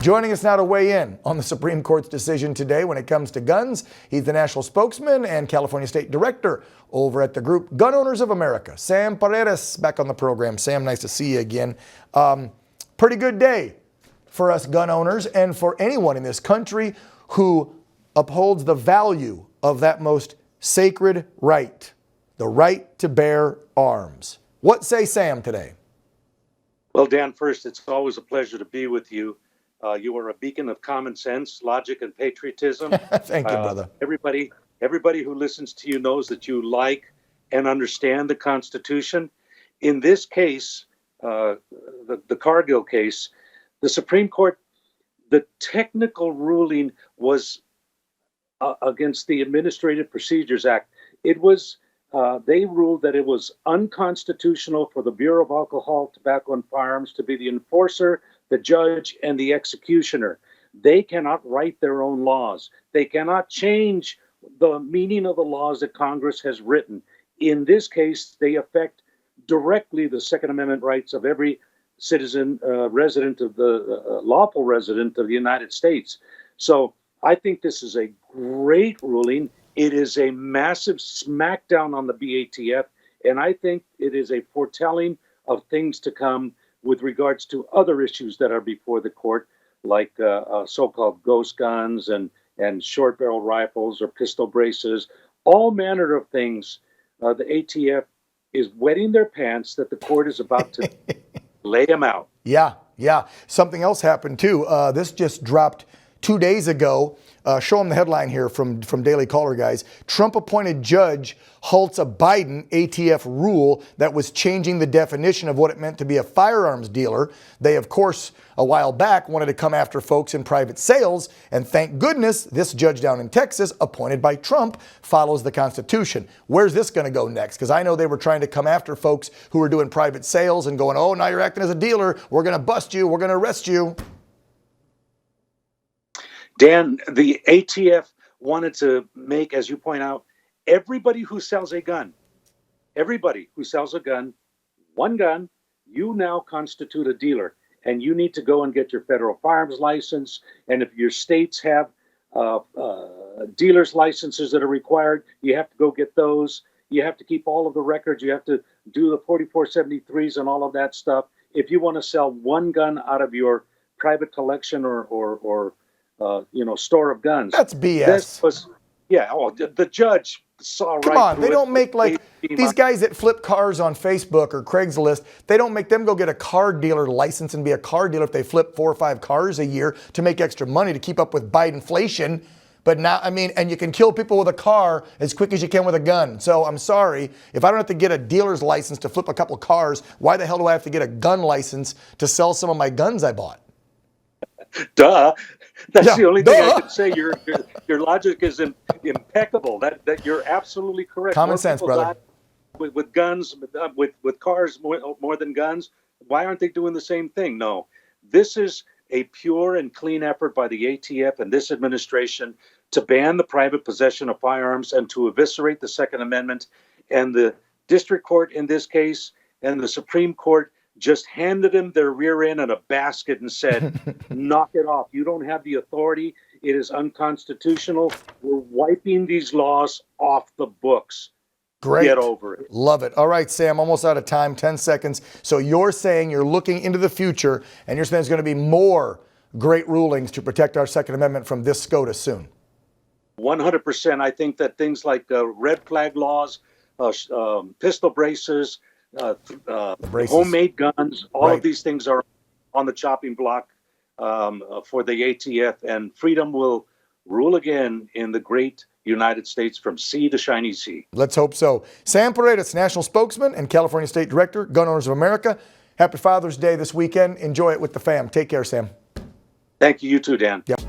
Joining us now to weigh in on the Supreme Court's decision today when it comes to guns, he's the national spokesman and California State Director over at the group Gun Owners of America. Sam Paredes back on the program. Sam, nice to see you again. Pretty good day for us gun owners and for anyone in this country who upholds the value of that most sacred right, the right to bear arms. What say Sam today? Well, Dan, first, it's always a pleasure to be with you. You are a beacon of common sense, logic, and patriotism. Thank you, brother. Everybody who listens to you knows that you like and understand the Constitution. In this case, the Cargill case, the Supreme Court, the technical ruling was against the Administrative Procedures Act. It was they ruled that it was unconstitutional for the Bureau of Alcohol, Tobacco, and Firearms to be the enforcer, the judge, and the executioner. They cannot write their own laws. They cannot change the meaning of the laws that Congress has written. In this case, they affect directly the Second Amendment rights of every citizen, resident of the lawful resident of the United States. So I think this is a great ruling. It is a massive smackdown on the BATF, and I think it is a foretelling of things to come with regards to other issues that are before the court, like so-called ghost guns and short barrel rifles or pistol braces, all manner of things. The ATF is wetting their pants that the court is about to lay them out. Yeah. Something else happened too. This just dropped 2 days ago. Show them the headline here from Daily Caller, guys. Trump-appointed judge halts a Biden ATF rule that was changing the definition of what it meant to be a firearms dealer. They, of course, a while back wanted to come after folks in private sales, and thank goodness this judge down in Texas, appointed by Trump, follows the Constitution. Where's this going to go next? Because I know they were trying to come after folks who were doing private sales and going, oh, now you're acting as a dealer. We're going to bust you. We're going to arrest you. Dan, the ATF wanted to make, as you point out, everybody who sells a gun, one gun, you now constitute a dealer, and you need to go and get your federal firearms license. And if your states have dealer's licenses that are required, you have to go get those. You have to keep all of the records. You have to do the 4473s and all of that stuff. If you want to sell one gun out of your private collection or store of guns. That's BS. The judge saw right. Come on, they don't make like these guys that flip cars on Facebook or Craigslist. They don't make them go get a car dealer license and be a car dealer if they flip 4 or 5 cars a year to make extra money to keep up with Biden inflation. But now, and you can kill people with a car as quick as you can with a gun. So I'm sorry, if I don't have to get a dealer's license to flip a couple cars, why the hell do I have to get a gun license to sell some of my guns I bought? Duh. That's the only thing I can say. Your logic is impeccable. That you're absolutely correct. Common sense, brother. With guns, with cars more than guns. Why aren't they doing the same thing? No, this is a pure and clean effort by the ATF and this administration to ban the private possession of firearms and to eviscerate the Second Amendment. And the district court in this case and the Supreme Court just handed them their rear end in a basket and said, knock it off. You don't have the authority. It is unconstitutional. We're wiping these laws off the books. Great. Get over it. Love it. All right, Sam, almost out of time, 10 seconds. So you're saying you're looking into the future and you're saying there's going to be more great rulings to protect our Second Amendment from this SCOTUS soon. 100%. I think that things like red flag laws, pistol braces, homemade guns, all of these things are on the chopping block for the ATF, and freedom will rule again in the great United States from sea to shiny sea. Let's hope so. Sam Paredes, National Spokesman and California State Director, Gun Owners of America. Happy Father's Day this weekend. Enjoy it with the fam. Take care, Sam. Thank you. You too, Dan. Yep.